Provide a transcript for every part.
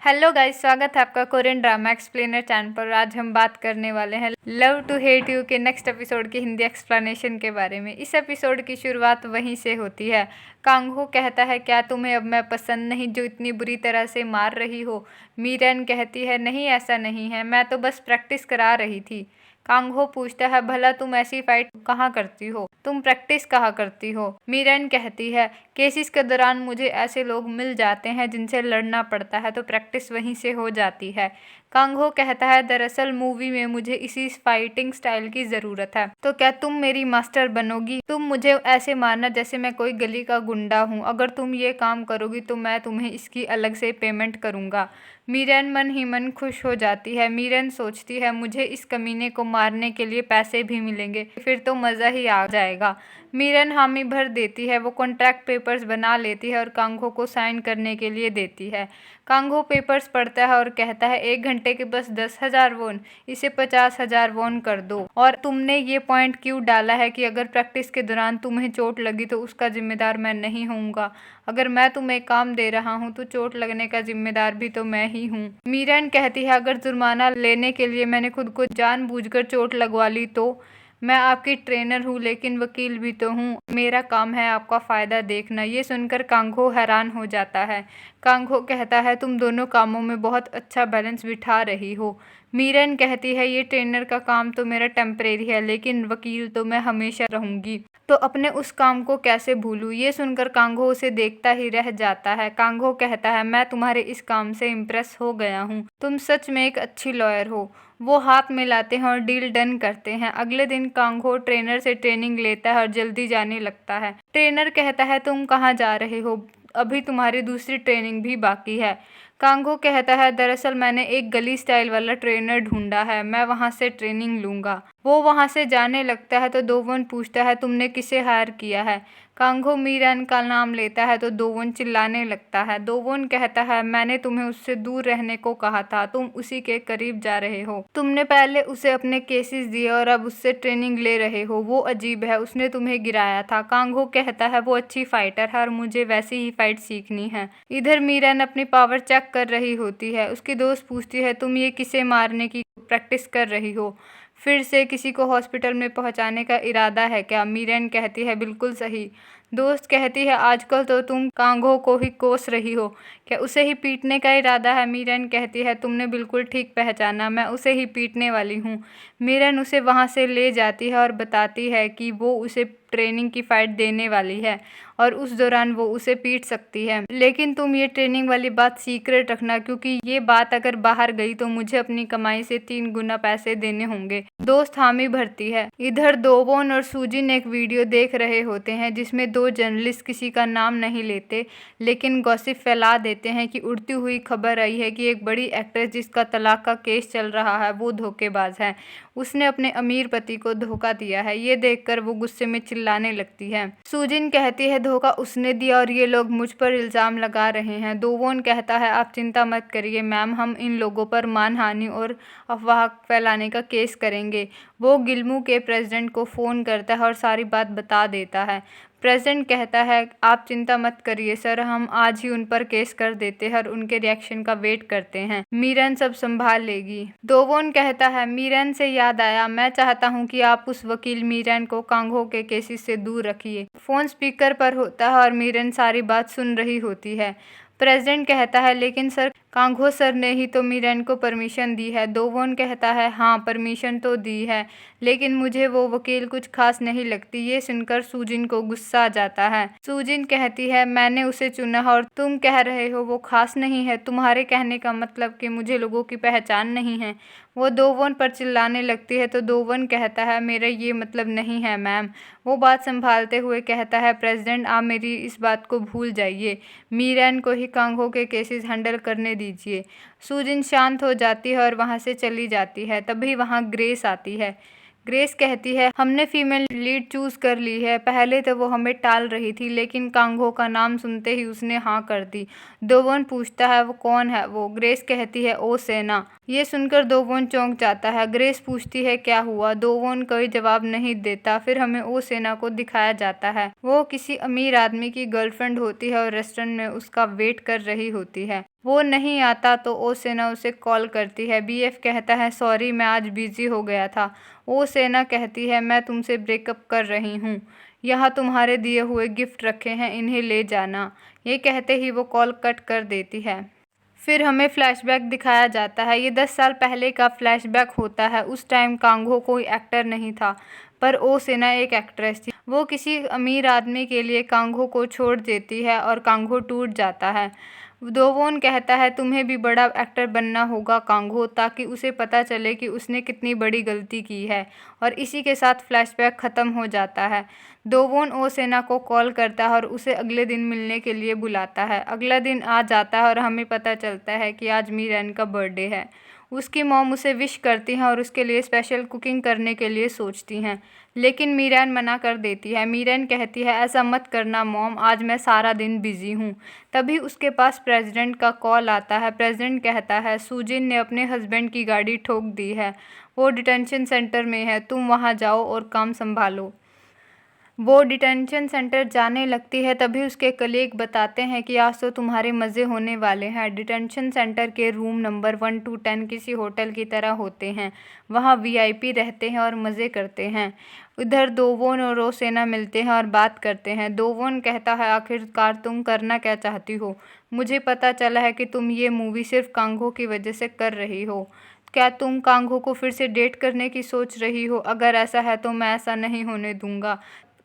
Hello guys, स्वागत है आपका कोरियन ड्रामा एक्सप्लेनर चैनल पर। आज हम बात करने वाले हैं लव टू हेट यू के नेक्स्ट एपिसोड की हिंदी एक्सप्लेनेशन के बारे में। इस एपिसोड की शुरुआत वहीं से होती है। कांगहो कहता है, क्या तुम्हें अब मैं पसंद नहीं जो इतनी बुरी तरह से मार रही हो? मीरन कहती है, नहीं ऐसा नहीं है, मैं तो बस प्रैक्टिस करा रही थी। कांगहो पूछता है, भला तुम ऐसी फाइट कहाँ करती हो, तुम प्रैक्टिस कहाँ करती हो? मीरन कहती है, केसेस के दौरान मुझे ऐसे लोग मिल जाते हैं जिनसे लड़ना पड़ता है, तो प्रैक्टिस वहीं से हो जाती है। कांगहो कहता है, दरअसल मूवी में मुझे इसी फाइटिंग स्टाइल की ज़रूरत है, तो क्या तुम मेरी मास्टर बनोगी? तुम मुझे ऐसे मारना जैसे मैं कोई गली का गुंडा हूँ। अगर तुम ये काम करोगी तो मैं तुम्हें इसकी अलग से पेमेंट करूँगा। मीरन मन ही मन खुश हो जाती है। मीरन सोचती है, मुझे इस कमीने को मारने के लिए पैसे भी मिलेंगे, फिर तो मज़ा ही आ जाएगा। मीरन हामी भर देती है। वो कॉन्ट्रैक्ट पेपर्स बना लेती है और कांगहो को साइन करने के लिए देती है। कांगहो पेपर्स पढ़ता है और कहता है, 1 घंटे के बस 10,000 वोन, इसे 50,000 वोन कर दो। और तुमने ये पॉइंट क्यों डाला है कि अगर प्रैक्टिस के दौरान तुम्हें चोट लगी तो उसका जिम्मेदार मैं नहीं होऊंगा? अगर मैं तुम्हें काम दे रहा हूँ तो चोट लगने का जिम्मेदार भी तो मैं ही हूँ। मीरन कहती है, अगर जुर्माना लेने के लिए मैंने खुद को जानबूझकर चोट लगवा ली तो? मैं आपकी ट्रेनर हूँ लेकिन वकील भी तो हूँ। मेरा काम है आपका फ़ायदा देखना। ये सुनकर कांगहो हैरान हो जाता है। कांगहो कहता है, तुम दोनों कामों में बहुत अच्छा बैलेंस बिठा रही हो। मीरन कहती है, ये ट्रेनर का काम तो मेरा टेम्परेरी है, लेकिन वकील तो मैं हमेशा रहूँगी, तो अपने उस काम को कैसे भूलूं? ये सुनकर कांगहो उसे देखता ही रह जाता है। कांगहो कहता है, मैं तुम्हारे इस काम से इम्प्रेस हो गया हूँ, तुम सच में एक अच्छी लॉयर हो। वो हाथ मिलाते हैं और डील डन करते हैं। अगले दिन कांगहो ट्रेनर से ट्रेनिंग लेता है और जल्दी जाने लगता है। ट्रेनर कहता है, तुम कहाँ जा रहे हो? अभी तुम्हारी दूसरी ट्रेनिंग भी बाकी है। कांगहो कहता है, दरअसल मैंने एक गली स्टाइल वाला ट्रेनर ढूंढा है, मैं वहाँ से ट्रेनिंग लूँगा। वो वहाँ से जाने लगता है तो दोवन पूछता है, तुमने किसे हायर किया है? कांगहो मीरन का नाम लेता है तो दोवन चिल्लाने लगता है। दोवन कहता है, मैंने तुम्हें उससे दूर रहने को कहा था, तुम उसी के करीब जा रहे हो। तुमने पहले उसे अपने केसेस दिए और अब उससे ट्रेनिंग ले रहे हो। वो अजीब है, उसने तुम्हें गिराया था। कांगहो कहता है, वो अच्छी फाइटर है और मुझे वैसी ही फाइट सीखनी है। इधर मीरन अपनी पावर चेक कर रही होती है। उसकी दोस्त पूछती है, तुम ये किसे मारने की प्रैक्टिस कर रही हो? फिर से किसी को हॉस्पिटल में पहुंचाने का इरादा है क्या? मीरन कहती है, बिल्कुल सही। दोस्त कहती है, आजकल तो तुम कांगहो को ही कोस रही हो, क्या उसे ही पीटने का इरादा है? मीरन कहती है, तुमने बिल्कुल ठीक पहचाना, मैं उसे ही पीटने वाली हूँ। मीरन उसे वहाँ से ले जाती है और बताती है कि वो उसे ट्रेनिंग की फाइट देने वाली है और उस दौरान वो उसे पीट सकती है, लेकिन तुम ये ट्रेनिंग वाली बात सीक्रेट रखना, क्योंकि ये बात अगर बाहर गई तो मुझे अपनी कमाई से 3 गुना पैसे देने होंगे। दोस्त हामी भरती है। इधर दोवोन और सूजिन एक वीडियो देख रहे होते हैं जिसमें 2 जर्नलिस्ट किसी का नाम नहीं लेते लेकिन गॉसिप फैला देते हैं कि उड़ती हुई खबर आई है कि एक बड़ी एक्ट्रेस जिसका तलाक का केस चल रहा है वो धोखेबाज है, उसने अपने अमीर पति को धोखा दिया है। ये देखकर वो गुस्से में चिल्लाने लगती है। सूजिन कहती है, धोखा उसने दिया और ये लोग मुझ पर इल्ज़ाम लगा रहे हैं। दोवोन कहता है, आप चिंता मत करिए मैम, हम इन लोगों पर मानहानि और अफवाह फैलाने का केस करेंगे। वो गिल्मू के प्रेसिडेंट को फ़ोन करता है और सारी बात बता देता है। प्रेसिडेंट कहता है, आप चिंता मत करिए सर, हम आज ही उन पर केस कर देते हैं और उनके रिएक्शन का वेट करते हैं। मीरन सब संभाल लेगी। दोवोन कहता है, मीरन से याद आया, मैं चाहता हूं कि आप उस वकील मीरन को कांगहो के केसेस से दूर रखिए। फोन स्पीकर पर होता है और मीरन सारी बात सुन रही होती है। प्रेसिडेंट कहता है, लेकिन सर, कांगहो सर ने ही तो मीरन को परमिशन दी है। दोवोन कहता है, हाँ परमिशन तो दी है, लेकिन मुझे वो वकील कुछ खास नहीं लगती। ये सुनकर सूजिन को गुस्सा आ जाता है। सूजिन कहती है, मैंने उसे चुना और तुम कह रहे हो वो खास नहीं है? तुम्हारे कहने का मतलब कि मुझे लोगों की पहचान नहीं है? वो दोवन पर चिल्लाने लगती है तो दोवन कहता है, मेरा ये मतलब नहीं है मैम। वो बात संभालते हुए कहता है, प्रेसिडेंट आप मेरी इस बात को भूल जाइए, मीरन को ही कांगहो के केसेस हैंडल करने दीजिए। सूजिन शांत हो जाती है और वहाँ से चली जाती है। तभी वहाँ ग्रेस आती है। ग्रेस कहती है, हमने फीमेल लीड चूज कर ली है। पहले तो वो हमें टाल रही थी, लेकिन कांगहो का नाम सुनते ही उसने हाँ कर दी। दोवन पूछता है, वो कौन है वो? ग्रेस कहती है, ओ सेना। ये सुनकर दोवन चौंक जाता है। ग्रेस पूछती है, क्या हुआ? दोवन कोई जवाब नहीं देता। फिर हमें ओ सेना को दिखाया जाता है। वो किसी अमीर आदमी की गर्लफ्रेंड होती है और रेस्टोरेंट में उसका वेट कर रही होती है। वो नहीं आता तो ओ सेना उसे कॉल करती है। बीएफ कहता है सॉरी मैं आज बिजी हो गया था। ओ सेना कहती है मैं तुमसे ब्रेकअप कर रही हूँ, यहाँ तुम्हारे दिए हुए गिफ्ट रखे हैं, इन्हें ले जाना। ये कहते ही वो कॉल कट कर देती है। फिर हमें फ्लैशबैक दिखाया जाता है। ये 10 साल पहले का फ्लैशबैक होता है। उस टाइम कांगहो कोई एक्टर नहीं था, पर ओ सेना एक एक्ट्रेस थी। वो किसी अमीर आदमी के लिए कांगहो को छोड़ देती है और कांगहो टूट जाता है। दोवोन कहता है तुम्हें भी बड़ा एक्टर बनना होगा कांगहो, ताकि उसे पता चले कि उसने कितनी बड़ी गलती की है। और इसी के साथ फ्लैशबैक ख़त्म हो जाता है। दोवोन ओ सेना को कॉल करता है और उसे अगले दिन मिलने के लिए बुलाता है। अगला दिन आ जाता है और हमें पता चलता है कि आज मीरन का बर्थडे है। उसकी मॉम उसे विश करती हैं और उसके लिए स्पेशल कुकिंग करने के लिए सोचती हैं, लेकिन मीरन मना कर देती है। मीरन कहती है ऐसा मत करना मॉम, आज मैं सारा दिन बिजी हूँ। तभी उसके पास प्रेसिडेंट का कॉल आता है। प्रेसिडेंट कहता है सुजिन ने अपने हस्बैंड की गाड़ी ठोक दी है, वो डिटेंशन सेंटर में है, तुम वहाँ जाओ और काम संभालो। वो डिटेंशन सेंटर जाने लगती है। तभी उसके कलीग बताते हैं कि आज तो तुम्हारे मज़े होने वाले हैं। डिटेंशन सेंटर के रूम नंबर 1 to 10 किसी होटल की तरह होते हैं। वहाँ वीआईपी रहते हैं और मज़े करते हैं। इधर दोवोन और ओ सेना मिलते हैं और बात करते हैं। दोवोन कहता है आखिरकार तुम करना क्या चाहती हो? मुझे पता चला है कि तुम ये मूवी सिर्फ कांगो की वजह से कर रही हो। क्या तुम कांगो को फिर से डेट करने की सोच रही हो? अगर ऐसा है तो मैं ऐसा नहीं होने दूंगा।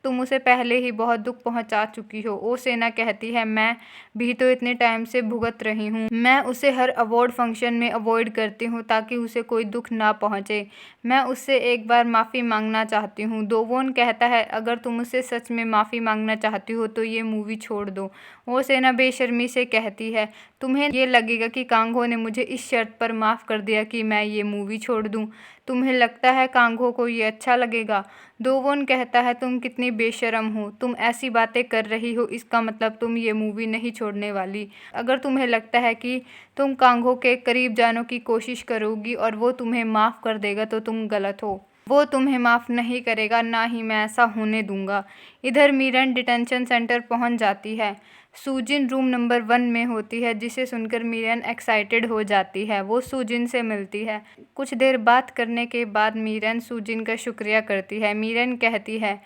तुम उसे पहले ही बहुत दुख पहुंचा चुकी हो। ओ सेना कहती है मैं भी तो इतने टाइम से भुगत रही हूँ। मैं उसे हर अवार्ड फंक्शन में अवॉइड करती हूँ ताकि उसे कोई दुख ना पहुँचे। मैं उससे एक बार माफ़ी मांगना चाहती हूँ। दोवोन कहता है अगर तुम उससे सच में माफ़ी मांगना चाहती हो तो ये मूवी छोड़ दो। ओ सेना बेशर्मी से कहती है तुम्हें ये लगेगा कि कांगो ने मुझे इस शर्त पर माफ़ कर दिया कि मैं ये मूवी छोड़ दूँ? तुम्हें लगता है कांगो को ये अच्छा लगेगा? दोवोन कहता है तुम कितनी बेशर्म हो, तुम ऐसी बातें कर रही हो, इसका मतलब तुम ये मूवी नहीं छोड़ने वाली। अगर तुम्हें लगता है कि तुम कांगो के करीब जाने की कोशिश करोगी और वो तुम्हें माफ़ कर देगा तो तुम गलत हो। वो तुम्हें माफ़ नहीं करेगा, ना ही मैं ऐसा होने दूंगा। इधर मीरन डिटेंशन सेंटर पहुंच जाती है। सुजिन रूम नंबर 1 में होती है, जिसे सुनकर मीरन एक्साइटेड हो जाती है। वो सुजिन से मिलती है। कुछ देर बात करने के बाद मीरन सुजिन का शुक्रिया करती है। मीरन कहती है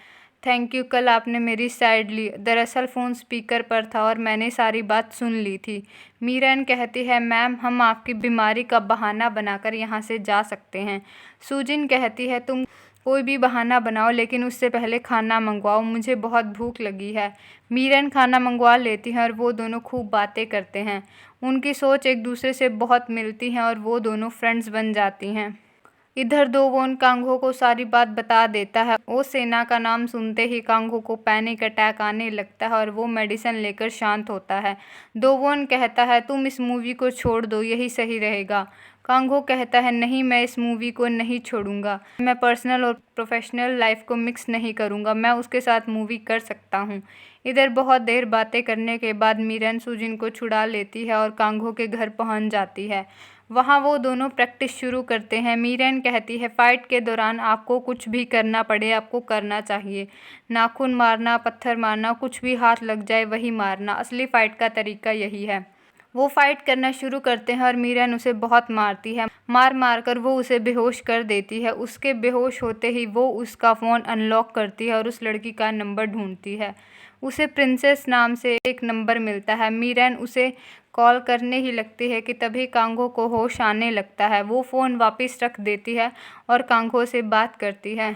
थैंक यू, कल आपने मेरी साइड ली। दरअसल फ़ोन स्पीकर पर था और मैंने सारी बात सुन ली थी। मीरन कहती है मैम हम आपकी बीमारी का बहाना बनाकर यहाँ से जा सकते हैं। सुजिन कहती है तुम कोई भी बहाना बनाओ, लेकिन उससे पहले खाना मंगवाओ, मुझे बहुत भूख लगी है। मीरन खाना मंगवा लेती हैं और वो दोनों खूब बातें करते हैं। उनकी सोच एक दूसरे से बहुत मिलती हैं और वो दोनों फ्रेंड्स बन जाती हैं। इधर दोवोन कांगहो को सारी बात बता देता है। ओ सेना का नाम सुनते ही कांगहो को पैनिक अटैक आने लगता है और वो मेडिसिन लेकर शांत होता है। दोवोन कहता है तुम इस मूवी को छोड़ दो, यही सही रहेगा। कांगहो कहता है नहीं, मैं इस मूवी को नहीं छोड़ूंगा। मैं पर्सनल और प्रोफेशनल लाइफ को मिक्स नहीं करूंगा, मैं उसके साथ मूवी कर सकता हूँ। इधर बहुत देर बातें करने के बाद मीरन सुजिन को छुड़ा लेती है और कांगहो के घर पहुँच जाती है। वहाँ वो दोनों प्रैक्टिस शुरू करते हैं। मीरन कहती है फाइट के दौरान आपको कुछ भी करना पड़े आपको करना चाहिए। नाखून मारना, पत्थर मारना, कुछ भी हाथ लग जाए वही मारना, असली फ़ाइट का तरीका यही है। वो फाइट करना शुरू करते हैं और मीरन उसे बहुत मारती है। मार मार कर वो उसे बेहोश कर देती है। उसके बेहोश होते ही वो उसका फ़ोन अनलॉक करती है और उस लड़की का नंबर ढूंढती है। उसे प्रिंसेस नाम से एक नंबर मिलता है। मीरन उसे कॉल करने ही लगती है कि तभी कांगो को होश आने लगता है। वो फ़ोन वापस रख देती है और कांगो से बात करती है।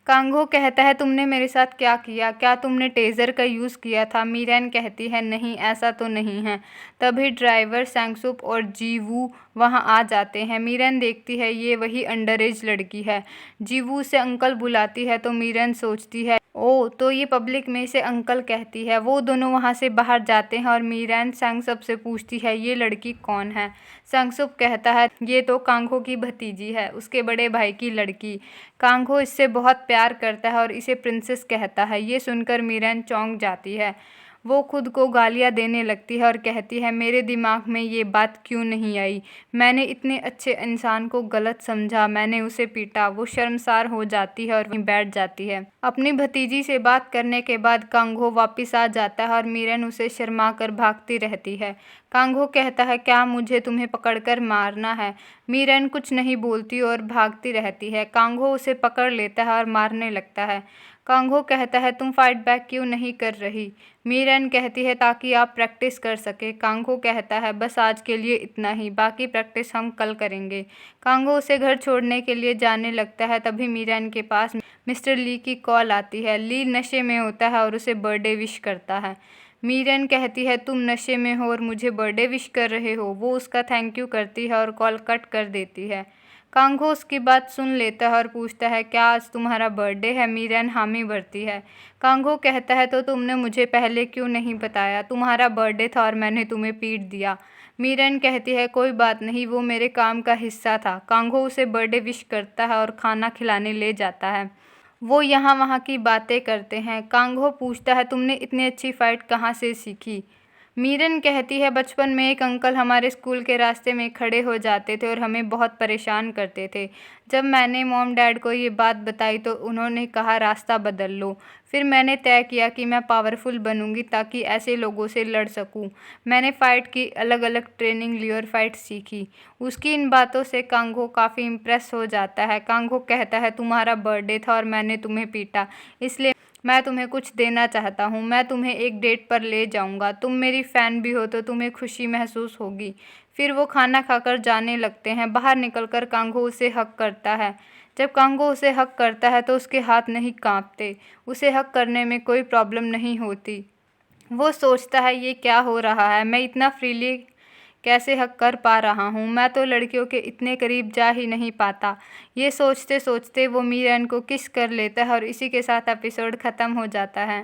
कांगो कहता है तुमने मेरे साथ क्या किया? क्या तुमने टेज़र का यूज़ किया था? मीरन कहती है नहीं, ऐसा तो नहीं है। तभी ड्राइवर सैंगसुप और जीवू वहां आ जाते हैं। मीरन देखती है ये वही अंडरएज लड़की है। जीवू से अंकल बुलाती है तो मीरन सोचती है ओ तो ये पब्लिक में से अंकल कहती है। वो दोनों वहाँ से बाहर जाते हैं और मीरन सैंगसुप से पूछती है ये लड़की कौन है? सैंगसुप कहता है ये तो कांगो की भतीजी है, उसके बड़े भाई की लड़की। कांगो इससे बहुत प्यार करता है और इसे प्रिंसेस कहता है। ये सुनकर मीरन चौंक जाती है। वो खुद को गालियाँ देने लगती है और कहती है, मेरे दिमाग में ये बात क्यों नहीं आई, मैंने इतने अच्छे इंसान को गलत समझा, मैंने उसे पीटा। वो शर्मसार हो जाती है और वहीं बैठ जाती है। अपनी भतीजी से बात करने के बाद कांगहो वापस आ जाता है और मीरन उसे शर्मा कर भागती रहती है। कांगहो कहता है, क्या मुझे तुम्हें पकड़कर मारना है? मीरन कुछ नहीं बोलती और भागती रहती है। कांगहो उसे पकड़ लेता है और मारने लगता है। कांगहो कहता है, तुम फाइट बैक क्यों नहीं कर रही? मीरन कहती है, ताकि आप प्रैक्टिस कर सके। कांगहो कहता है, बस आज के लिए इतना ही, बाकी प्रैक्टिस हम कल करेंगे। कांगहो उसे घर छोड़ने के लिए जाने लगता है। तभी मीरन के पास मिस्टर ली की कॉल आती है। ली नशे में होता है और उसे बर्थडे विश करता है। मीरन कहती है, तुम नशे में हो और मुझे बर्थडे विश कर रहे हो? वो उसका थैंक यू करती है और कॉल कट कर देती है। कांगहो उसकी बात सुन लेता है और पूछता है, क्या आज तुम्हारा बर्थडे है? मीरन हामी भरती है। कांगहो कहता है, तो तुमने मुझे पहले क्यों नहीं बताया? तुम्हारा बर्थडे था और मैंने तुम्हें पीट दिया। मीरन कहती है, कोई बात नहीं, वो मेरे काम का हिस्सा था। कांगहो उसे बर्थडे विश करता है और खाना खिलाने ले जाता है। वो यहाँ वहाँ की बातें करते हैं। कांगहो पूछता है, तुमने इतनी अच्छी फाइट कहाँ से सीखी? मीरन कहती है, बचपन में एक अंकल हमारे स्कूल के रास्ते में खड़े हो जाते थे और हमें बहुत परेशान करते थे। जब मैंने मॉम डैड को ये बात बताई तो उन्होंने कहा, रास्ता बदल लो। फिर मैंने तय किया कि मैं पावरफुल बनूंगी ताकि ऐसे लोगों से लड़ सकूं। मैंने फ़ाइट की अलग अलग ट्रेनिंग ली और फाइट सीखी। उसकी इन बातों से कांगहो काफ़ी इम्प्रेस हो जाता है। कांगहो कहता है, तुम्हारा बर्थडे था और मैंने तुम्हें पीटा, इसलिए मैं तुम्हें कुछ देना चाहता हूँ। मैं तुम्हें एक डेट पर ले जाऊँगा। तुम मेरी फ़ैन भी हो तो तुम्हें खुशी महसूस होगी। फिर वो खाना खाकर जाने लगते हैं। बाहर निकलकर कांगहो उसे हक करता है। जब कांगहो उसे हक करता है तो उसके हाथ नहीं कांपते। उसे हक करने में कोई प्रॉब्लम नहीं होती। वो सोचता है, ये क्या हो रहा है, मैं इतना फ्रीली कैसे हक कर पा रहा हूँ, मैं तो लड़कियों के इतने करीब जा ही नहीं पाता। ये सोचते सोचते वो मीरन को किस कर लेता है और इसी के साथ एपिसोड ख़त्म हो जाता है।